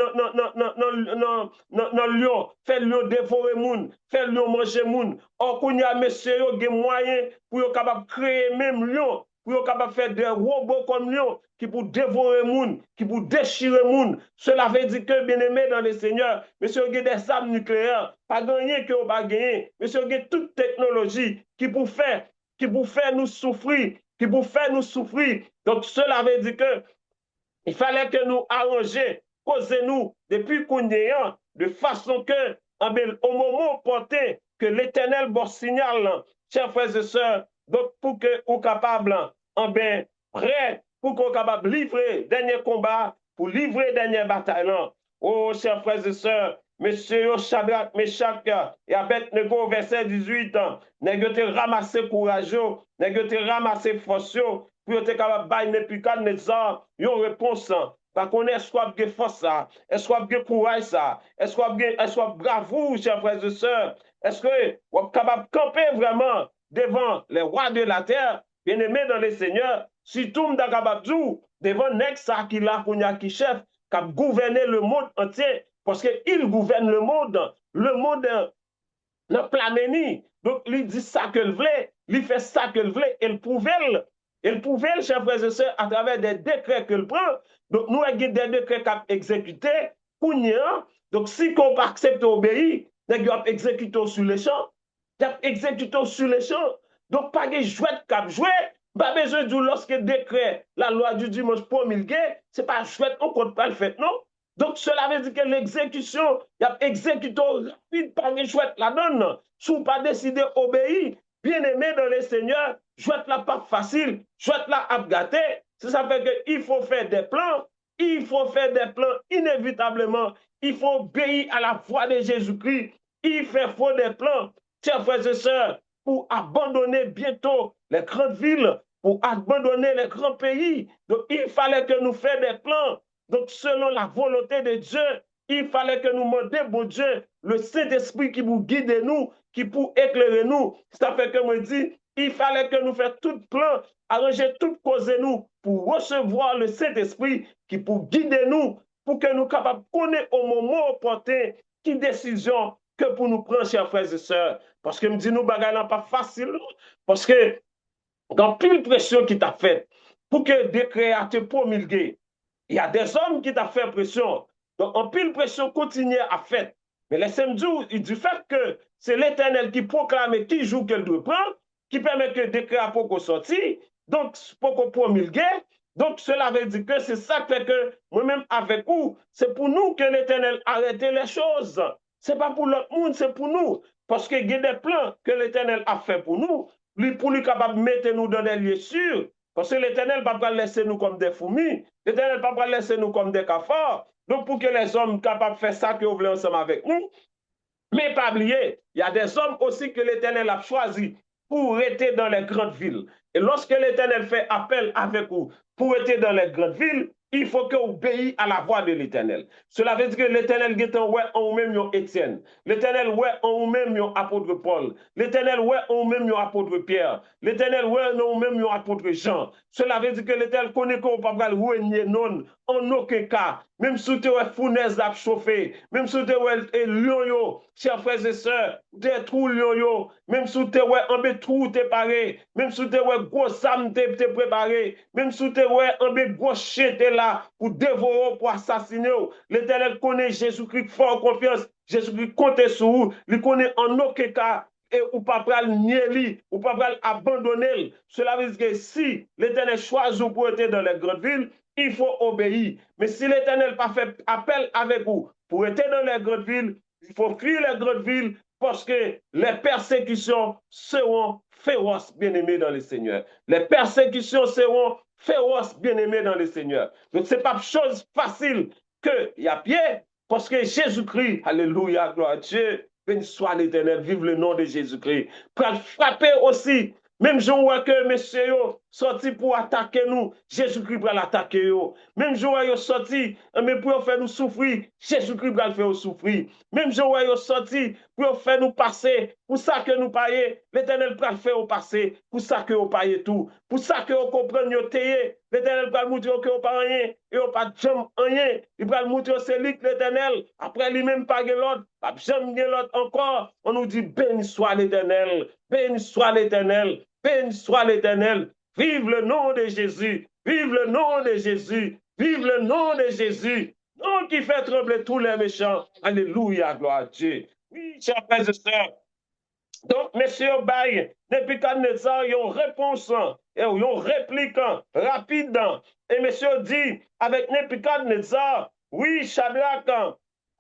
non lion, fait lion dévorer moun, fait lion manger moun. Or qu'on y a monsieur yo gen moyen pour yo capable créer même lion, pour yo capable faire des robots comme lion qui pour dévorer moun, qui pour déchirer moun. Cela veut dire que bien-aimé dans le Seigneur, monsieur yo gen des armes nucléaires, pas gagner que yo pas gagner. Monsieur yo gen toute technologie qui pour faire nous souffrir, qui pour faire nous souffrir. Donc, cela veut dire que il fallait que nous arrangions, causez-nous depuis qu'on est de façon que, au moment opportun, que l'Éternel bon signal, chers frères et sœurs, donc pour que vous capable, prêt, pour qu'on capable livrer dernier combat, pour livrer dernière bataille. Oh, chers frères et sœurs, Monsieur Shadrach, Meshach et Abednego, verset 18, nèg te ramassé courageux, nèg te ramassé force, pour être capable de bailler Nebuchadnezzar, une réponse. Par contre, est-ce qu'on a de force ça? Est-ce qu'on a de courage ça? Est-ce qu'on a bravoure, chers frères et sœurs? Est-ce que vous êtes capable de camper vraiment devant les rois de la terre, bien-aimés dans le Seigneur? Si tout le monde est capable de dire, devant Nexa qui l'a qui chef, qui a gouverné le monde entier, parce qu'il gouverne le monde le planéni. Donc, il dit ça que le voulait, il fait ça que le voulait, et il pouvait, chers frères et sœurs, à travers des décrets qu'il prend. Donc, nous avons des décrets qu'il a exécutés, donc si on pas accepter obéir, nous avons exécuté sur les champs, exécuté sur les champs. Donc, pas de jouet cap jouer, pas besoin de lorsque décret, la loi du dimanche promulguée, ce n'est pas chouette, on ne compte pas le fait, non? Donc, cela veut dire que l'exécution, il y a exécuté rapide par les chouettes la donne. Si vous pas décidé d'obéir, bien aimé dans le Seigneur, chouette la pas facile, chouette la abgaté. Ça fait qu'il faut faire des plans, inévitablement. Il faut obéir à la voix de Jésus-Christ. Il faut des plans, chers frères et sœurs, pour abandonner bientôt les grandes villes, pour abandonner les grands pays. Donc, il fallait que nous fassions des plans. Donc, selon la volonté de Dieu, il fallait que nous demandions, bon Dieu, le Saint-Esprit qui vous guide nous, qui pour éclairer nous. Ça fait que moi dis, il fallait que nous fassions tout plan, arranger tout cause nous pour recevoir le Saint-Esprit qui pour guider nous, pour que nous capables de connaître au moment opportun qui décision que pour nous prendre, chers frères et sœurs. Parce que me dit nous, bagaille n'est pas facile, parce que dans pile pression qui t'a fait, pour que décret a été promulgué, il y a des hommes qui t'ont fait pression. Donc, en pile pression continue à faire. Mais laissez-moi dire, du fait que c'est l'Éternel qui proclame qui joue qu'elle doit prendre, qui permet que le décret a pas sorti, donc pour qu'on promulgue. Donc, cela veut dire que c'est ça qui fait que moi-même avec vous, c'est pour nous que l'Éternel arrête les choses. Ce n'est pas pour l'autre monde, c'est pour nous. Parce qu'il y a des plans que l'Éternel a fait pour nous, pour lui capable de mettre nous dans des lieux sûrs. Parce que l'Éternel ne va pas laisser nous comme des fourmis. L'Éternel ne va pas laisser nous comme des cafards. Donc, pour que les hommes soient capables de faire ça que vous voulez ensemble avec nous, mais pas oublier, il y a des hommes aussi que l'Éternel a choisi pour rester dans les grandes villes. Et lorsque l'Éternel fait appel avec vous pour rester dans les grandes villes, il faut que vous obéissiez à la voix de l'Éternel. Cela veut dire que l'Éternel est en vous-même Étienne. L'Éternel en vous-même apôtre Paul. L'Éternel en vous-même apôtre Pierre. L'Éternel en vous-même apôtre Jean. Cela veut dire que l'Éternel connaît qu'on ne peut pas renier non en aucun cas. Même si tu es fournaise à chauffer, même si tu es lion, chers frères et sœurs, tu es trou lion, même si tu es en trou t'es paré, même si tu es gros âme t'es préparé, même si tu es en gros chien t'es là pour dévorer, pour assassiner. L'Éternel connaît Jésus-Christ fort confiance, Jésus-Christ compte sur vous, il connaît en aucun cas et ou pas pral nier ou pas pral abandonner. Cela veut dire que si l'Éternel choisit pour être dans les grandes villes, il faut obéir. Mais si l'Éternel n'a pas fait appel avec vous pour être dans les grandes villes, il faut fuir les grandes villes parce que les persécutions seront féroces, bien-aimés dans le Seigneur. Les persécutions seront féroces, bien-aimés dans le Seigneur. Donc, ce n'est pas chose facile qu'il y a pied, parce que Jésus-Christ, alléluia, gloire à Dieu, béni soit l'Éternel, vive le nom de Jésus-Christ. Pour frapper aussi, même jour où que monsieur yo sorti pour attaquer nous, Jésus-Christ va l'attaquer yo. Même jour où yo sorti, mais pour faire nous souffrir, Jésus-Christ va le faire souffrir. Même jour où yo sorti pour faire nous passer, pour ça que nous payons, l'Éternel va le faire passer, pour ça que vous payez tout, pour ça que vous comprenez yo teye, l'Éternel va montrer que vous pas rien, et vous pas jamais rien. Il va montrer c'est lui l'Éternel. Après lui-même pas l'autre, pas jamais l'autre encore. On nous dit béni soit l'Éternel, béni soit l'Éternel. Béni soit l'Éternel. Vive le nom de Jésus. Vive le nom de Jésus. Vive le nom de Jésus. Nom qui fait trembler tous les méchants. Alléluia, gloire à Dieu. Oui, chers frères et sœurs. Donc, messieurs Baye, Nebuchadnezzar, ils ont réponse, ils ont réplique rapide. Et messieurs dit, avec Nebuchadnezzar, oui, Shadrach,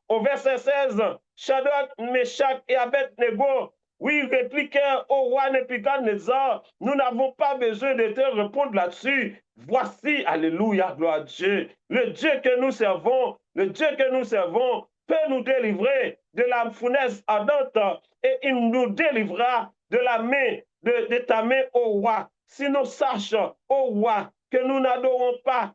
au verset 16, Shadrach, Meshach et Abednego, oui, répliquèrent au roi Nebuchadnezzar, nous n'avons pas besoin de te répondre là-dessus. Voici, alléluia, gloire à Dieu, le Dieu que nous servons, le Dieu que nous servons peut nous délivrer de la fournaise ardente et il nous délivrera de la main, de ta main, ô roi. Si nous sachons, ô roi, que nous n'adorons pas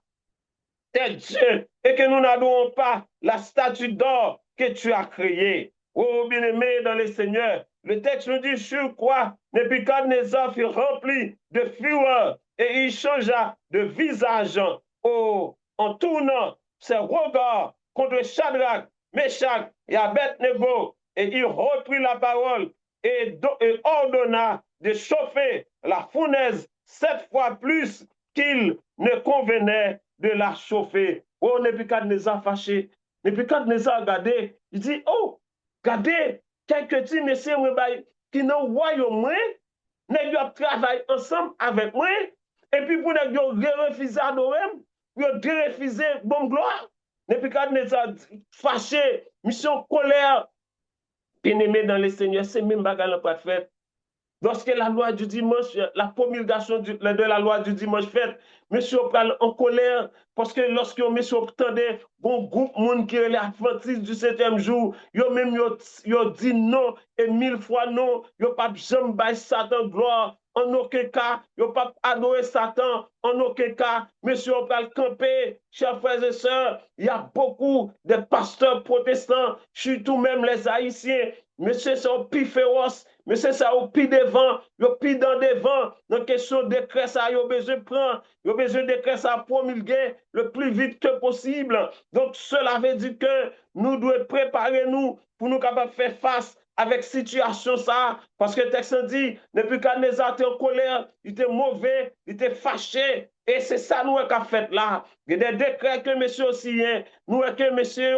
tes dieux et que nous n'adorons pas la statue d'or que tu as créée. Oh bien-aimé dans le Seigneur, le texte nous dit sur quoi Nebuchadnezzar fut rempli de fureur et il changea de visage en tournant ses regards contre Shadrach, Meshach et Abednego et il reprit la parole et ordonna de chauffer la fournaise 7 fois plus qu'il ne convenait de la chauffer. Oh, Nebuchadnezzar fâché. Nebuchadnezzar regardé, il dit, oh, regardez, quelques petits messieurs qui n'ont royaume, nous travaillent ensemble avec moi, et puis pour nous refuser adorer, nous refuser bonne gloire. Nebuchadnezzar fâché, mission colère, bien-aimé dans le Seigneur, c'est même bagarre pas fait. Lorsque la loi du dimanche, la promulgation de la loi du dimanche faite, monsieur parle en colère, parce que lorsque monsieur entendait bon groupe monde qui est l'Adventiste du 7e jour, yo même yo dit non et 1000 fois non, yo pas jamais bailler Satan gloire. En aucun cas, yo pas adorer Satan. En aucun cas, monsieur parle camper, chers frères et sœurs, il y a beaucoup de pasteurs protestants, surtout même les Haïtiens. Monsieur, c'est au plus féroce. Monsieur, c'est au plus devant. Au plus dans devant. Dans question de décret, ça, il y a besoin de prendre. Il y a besoin de décret, ça promulguer le plus vite que possible. Donc, cela veut dire que nous devons préparer nous pour nous capables de faire face avec situation ça. Parce que le texte dit, Nebuchadnezzar était en colère, il était mauvais, il était fâché. Et c'est ça nous avons fait là. Il y a des décrets que monsieur aussi, nous avons que monsieur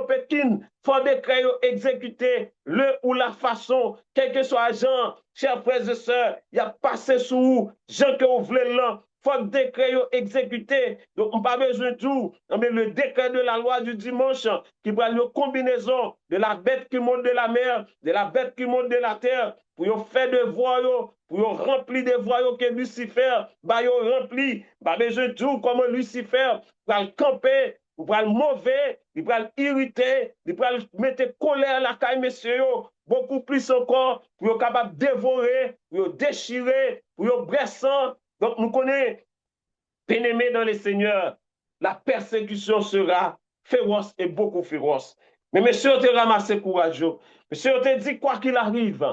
Pékin, faut décret exécuter le ou la façon, quel que soit Jean, chers frères et sœurs, il y a passé sous Jean que vous voulez là, faut décret exécuter. Donc, on n'a pas besoin de tout. Mais le décret de la loi du dimanche, qui va une combinaison de la bête qui monte de la mer, de la bête qui monte de la terre, pour faire des voies, pour remplir des voies que Lucifer, bah, rempli, pas besoin de tout, comme Lucifer va camper. Il va le mauvais, il va l'irriter, il va mettre colère à la caille, messieurs, beaucoup plus encore, pour être capable de dévorer, pour déchirer, pour brasser. Donc, nous connaissons, bien-aimés dans les seigneurs, la persécution sera féroce et beaucoup féroce. Mais messieurs, te ramassé courageux. Messieurs, te dit quoi qu'il arrive,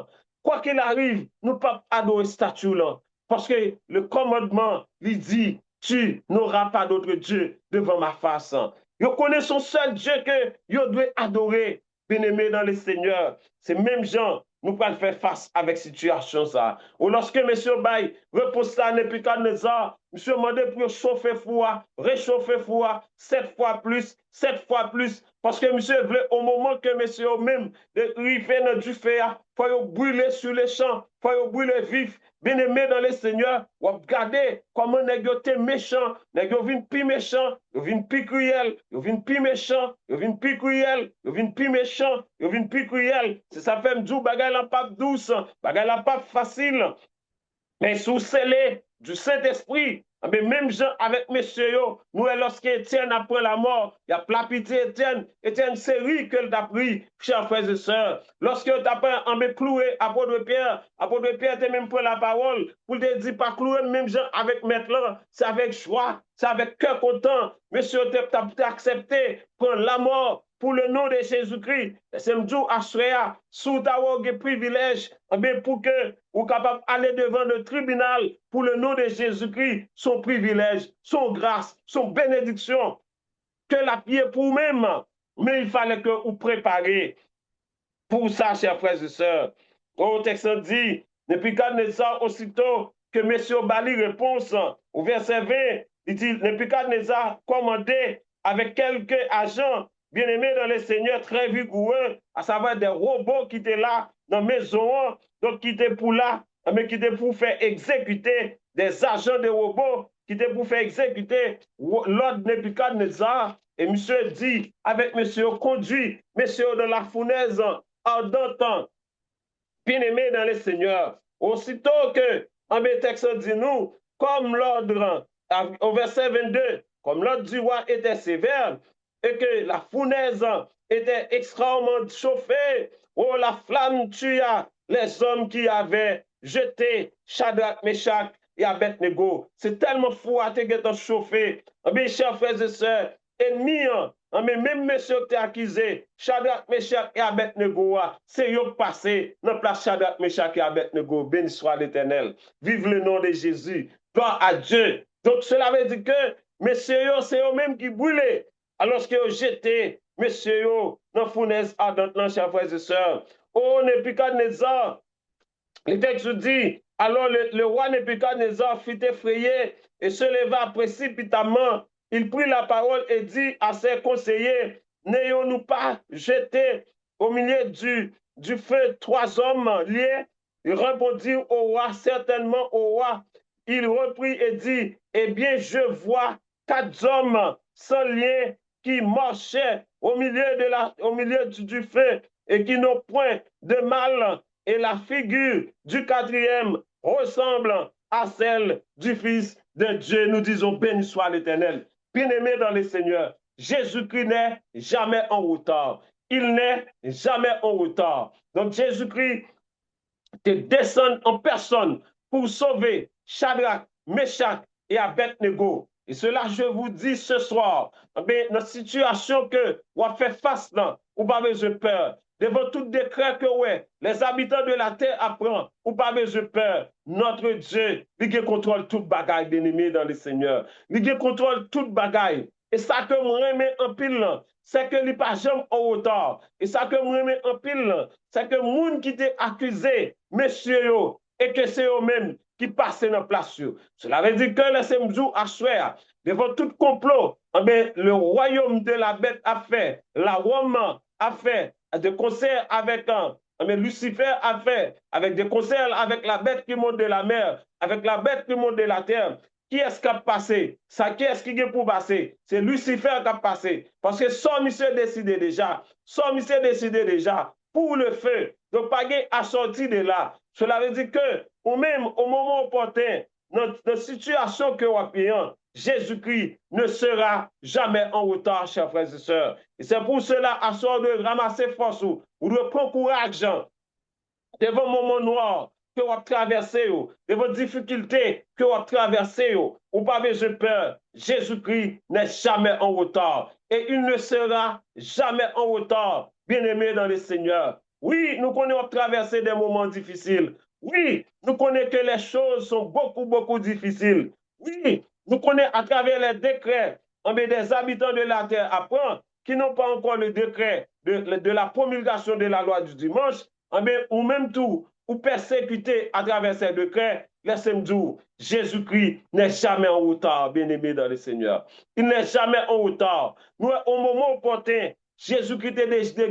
nous ne pouvons pas adorer statut là. Parce que le commandement, il dit, tu n'auras pas d'autre Dieu devant ma face. Vous connaissez son seul Dieu que vous devez adorer, bien-aimé dans le Seigneur. C'est même gens, nous pouvons faire face avec cette situation ça. Ou lorsque M. Baye repose ça à Nebuchadnezzar, M. demandé pour chauffer foi, réchauffer foi, 7 fois plus, 7 fois plus. Parce que M. voulait au moment que M. même, il fait du feu, il faut brûler sur les champs, il faut brûler vif. Bien-aimé dans le Seigneur, vous regardez comment les gens sont méchants, les gens viennent plus méchants, ils viennent plus cruels, ils viennent plus méchants, ils viennent plus cruels, ils viennent plus méchants, ils viennent plus cruels. C'est ça fait me dire, bagay la pas douce, bagay la pas facile. Mais sous scellé du Saint-Esprit, Mais même gens avec monsieur, nous, lorsqu'Étienne après la mort, il y a la pitié Étienne. Étienne, c'est lui que t'a pris, chers frères et sœurs. Lorsque tu as en cloué, apôtre Pierre, tu même pris la parole pour te dire pas clouer, même gens avec maître là, c'est avec joie, c'est avec cœur content. Monsieur, tu as accepté prendre la mort pour le nom de Jésus-Christ. C'est me dire à Soya, sous ta privilège, pour que vous capable d'aller devant le tribunal pour le nom de Jésus-Christ, son privilège, son grâce, son bénédiction, que la pierre pour même, mais il fallait que vous prépariez pour ça, chers frères et sœurs. Au texte dit, Nebuchadnezzar, aussitôt que M. Bali réponse, au verset 20, il dit, Nebuchadnezzar commandé avec quelques agents bien-aimés dans le Seigneur, très vigoureux, à savoir des robots qui étaient là dans la maison, donc qui étaient pour là, mais qui étaient pour faire exécuter des agents de robots, qui étaient pour faire exécuter l'ordre Nebuchadnezzar. Et monsieur dit, avec monsieur, conduit monsieur de la fournaise ardente, bien-aimé dans le Seigneur. Aussitôt que, en texte dit nous, comme l'ordre, au verset 22, comme l'ordre du roi était sévère et que la fournaise était extrêmement chauffée, oh, la flamme tua les hommes qui avaient jeté Shadrach, Meshach et Abednego. C'est tellement fou à te chauffé. Mes chers frères et sœurs, ennemis, même monsieur qui est accusé, Shadrach, Meshach et Abednego, c'est eux passé dans la place Shadrach, Meshach et Abednego. Béni soit l'Éternel. Vive le nom de Jésus. Gloire à Dieu. Donc cela veut dire que messieurs, c'est eux-mêmes qui brûlaient alors qu'ils jetaient messieurs dans la fournaise ardente, chers frères et sœurs. Oh, Nebuchadnezzar, le texte dit, alors le roi Nebuchadnezzar fut effrayé et se leva précipitamment. Il prit la parole et dit à ses conseillers, n'ayons-nous pas jeté au milieu du feu 3 hommes liés? Il répondit au roi, certainement au roi. Il reprit et dit, eh bien, je vois 4 hommes sans lien qui marchaient au milieu du feu et qui n'ont point de mal, et la figure du 4e ressemble à celle du Fils de Dieu. Nous disons, béni soit l'Éternel. Bien-aimé dans le Seigneur, Jésus-Christ n'est jamais en retard. Il n'est jamais en retard. Donc Jésus-Christ te descend en personne pour sauver Shadrach, Meshach et Abednego. Et cela, je vous dis ce soir, dans la situation que vous avez fait face, vous n'avez pas besoin de peur. Devant tout décret que ouais, les habitants de la terre apprennent, ou pas besoin de peur. Notre Dieu, il contrôle toute bagaille, bien-aimé dans le Seigneur. Il contrôle toute bagaille. Et ça que moi remets en pile, c'est que il pas jamais en retard. Et ça que moi remets en pile, c'est que moun qui t'est accusé, messieurs yo, et que c'est eux-mêmes qui passent dans la place. Cela veut dire que laissez me à souhait, devant tout complot, le royaume de la bête a fait, la Rome a fait, des concerts avec Lucifer a fait, avec des concerts avec la bête qui monte de la mer, avec la bête qui monte de la terre. Qui est-ce qui a passé? Ça, qui est-ce qui est pour passer? C'est Lucifer qui a passé. Parce que son monsieur décidé déjà. Son monsieur décidé déjà pour le feu. Donc, pas à sortir de là. Cela veut dire que, ou même au moment opportun, notre situation que nous avons, Jésus-Christ ne sera jamais en retard, chers frères et sœurs. Et c'est pour cela, à sort de ramasser force, ou de prendre courage devant le moment noir que vous traversez, de vos difficultés que vous traversez, ou pas besoin de peur. Jésus-Christ n'est jamais en retard et il ne sera jamais en retard, bien-aimé dans le Seigneur. Oui, nous connaissons traverser des moments difficiles. Oui, nous connaissons que les choses sont beaucoup, beaucoup difficiles. Oui, nous connaissons à travers les décrets, des habitants de la terre apprennent qui n'ont pas encore le décret de la promulgation de la loi du dimanche, ou même tout, ou persécuté à travers ces décrets, laissez-moi dire, Jésus-Christ n'est jamais en retard, bien-aimé dans le Seigneur. Il n'est jamais en retard. Nous, au moment opportun, Jésus-Christ est décidé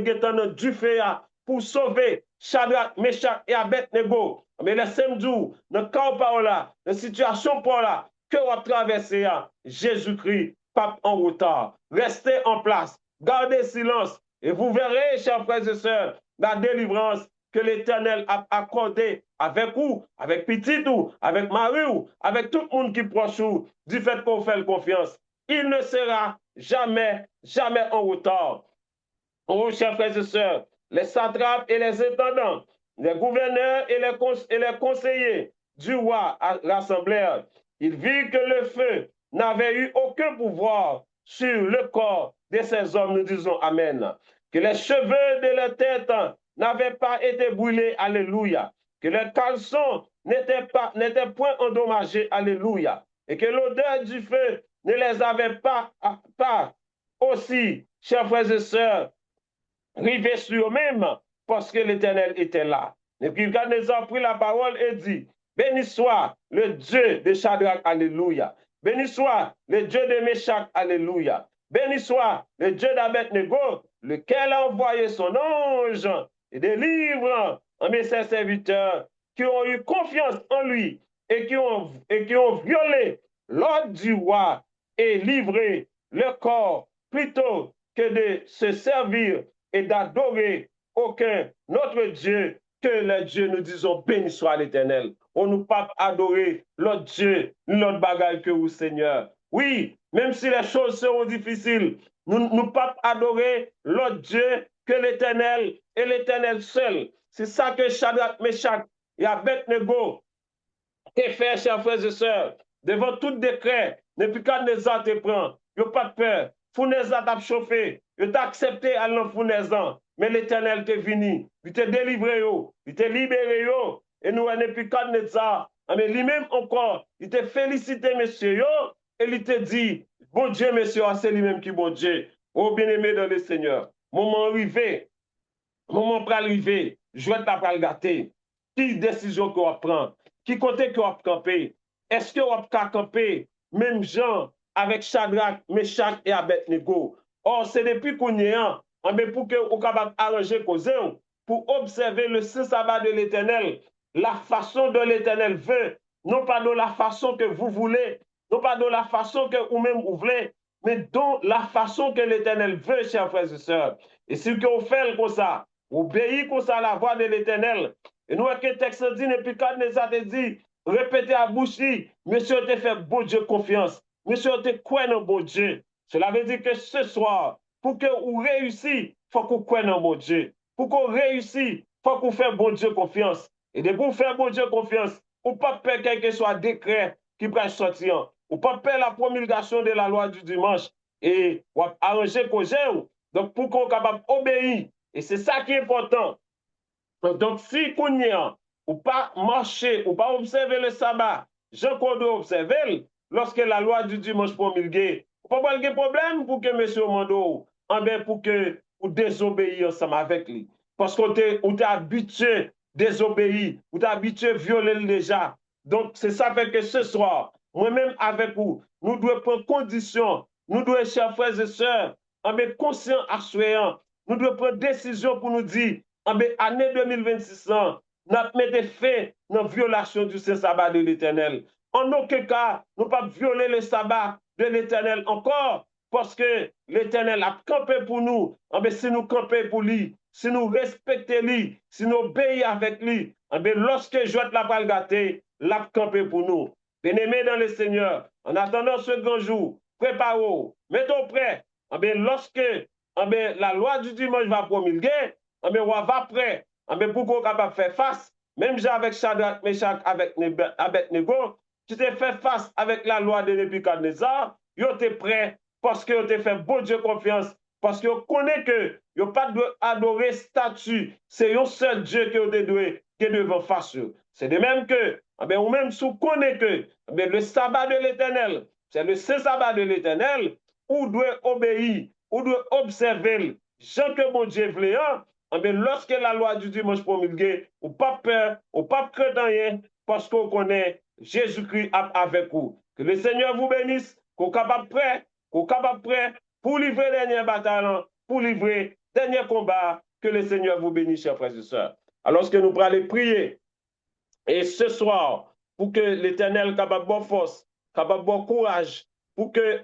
du feu pour sauver Shadrach, Meshach et Abednego. Mais laissez-moi dire, dans le cas par là, dans la situation par là, que vous traversez, Jésus-Christ, pas en retard. Restez en place, gardez silence, et vous verrez, chers frères et sœurs, la délivrance que l'Éternel a accordé avec vous, avec petit ou, avec Marie ou, avec tout le monde qui proche ou, du fait qu'on fait confiance. Il ne sera jamais, jamais en retard. Oh, chers frères et sœurs, les satrapes et les intendants, les gouverneurs et les conseillers du roi à l'assemblée, ils virent que le feu n'avait eu aucun pouvoir sur le corps de ces hommes, nous disons Amen. Que les cheveux de leur tête n'avaient pas été brûlés, Alléluia. Que leurs caleçons n'étaient point endommagés, Alléluia. Et que l'odeur du feu ne les avait pas aussi, chers frères et sœurs, rivés sur eux-mêmes parce que l'Éternel était là. Et puis, quand ils ont pris la parole et dit, béni soit le Dieu de Shadrach, Alléluia. Béni soit le Dieu de Meshach, Alléluia. Béni soit le Dieu d'Abednego, lequel a envoyé son ange et délivre ses serviteurs qui ont eu confiance en lui et qui ont violé l'ordre du roi et livré le corps plutôt que de se servir et d'adorer aucun autre Dieu que le Dieu, nous disons, béni soit l'Éternel. On ne peut pas adorer l'autre Dieu, l'autre bagaille que vous, Seigneur. Oui, même si les choses seront difficiles, nous ne pouvons pas adorer l'autre Dieu que l'Éternel et l'Éternel seul. C'est ça que Shadrach, Meshach et Abednego ont fait, chers frères et sœurs, devant tout décret, depuis quand les gens te prennent, il n'y a pas de peur. Fournaise t'a chauffé, il t'a accepté à l'enfournaise, mais l'Éternel t'est venu, il t'a délivré, il t'a libéré, et nous, depuis quand les gens, mais lui-même encore, il t'a félicité, monsieur, et il t'a dit, bon Dieu, monsieur, c'est lui-même qui bon Dieu. Oh, bien-aimé dans le Seigneur, moment arrivé, moment pour arriver, je vais t'apprendre à gâter. Qui décision qu'on va prendre? Qui côté qu'on va camper? Est-ce qu'on va camper même gens avec Shadrach, Meshach et Abednego? Or, c'est depuis qu'on y est, mais pour que vous capable arranger cause, pour observer le saint sabbat de l'Éternel, la façon dont l'Éternel veut, non pas de la façon que vous voulez, non pas de la façon que vous-même vous voulez, mais dans la façon que l'Éternel veut, chers frères et sœurs. Et si vous faites comme ça, obéissez comme ça à la voix de l'Éternel. Et nous, avec le texte dit, et puis quand nous avons dit, répétez à bouche, monsieur te fait bon Dieu confiance. Monsieur te croit dans bon Dieu. Cela veut dire que ce soir, pour que vous réussissiez, il faut que vous croyez dans bon Dieu. Pour qu'on réussisse, il faut que vous fassiez bon Dieu confiance. Et de vous faire bon Dieu confiance, ou pas peur quel que soit décret qui va sortir, ou pas peur la promulgation de la loi du dimanche, et ou arranger cause. Donc, pour qu'on soit capable d'obéir, et c'est ça qui est important. Donc, si Kounia, ou pas marcher, ou pas observer le sabbat, je dois observer, lorsque la loi du dimanche promulguée, pas pas de problème pour que M. Mando, pour que vous désobéissiez ensemble avec lui. Parce qu'on t'est habitué désobéir, ou t'es habitué violer déjà. Donc, c'est ça fait que ce soir, moi-même avec vous, nous devons prendre condition, nous devons, chers frères et sœurs, conscients, assoyants, nous devons prendre décision pour nous dire, en année 2026, nous avons mis fin dans la violation du sabbat de l'Éternel. En aucun cas, nous ne pouvons pas violer le sabbat de l'Éternel encore, parce que l'Éternel a campé pour nous. Si nous campons pour lui, si nous respectons lui, si nous obéissons avec lui, lorsque je vais la balle gâtée, l'a campé pour nous. Bien-aimés dans le Seigneur, en attendant ce grand jour, préparons, mettons prêt. Lorsque la loi du dimanche va promulguer, on va prêt. Pour qu'on soit capable de faire face, même avec Shadrach, Meshach, avec Abednego, tu t'es fait face avec la loi de Nebuchadnezzar, tu es prêt parce que tu fait bon Dieu confiance, parce que tu connais que tu n'as pas adorer statut, c'est un seul Dieu que tu es devant face. C'est de même que, ou même si tu connais que le sabbat de l'Éternel, c'est le saint sabbat de l'Éternel, où doit obéir, où doit observer, Jean que mon Dieu voulait, lorsque la loi du dimanche promulguée, ou pas peur, ou pas craindre, parce qu'on connaît Jésus-Christ avec vous. Que le Seigneur vous bénisse, qu'on capable prêt, pour livrer dernier bataille, pour livrer dernier combat. Que le Seigneur vous bénisse, chers frères et sœurs. Alors que nous pourrons aller prier, et ce soir, pour que l'Éternel capable de bonne force, capable de bon courage, pour que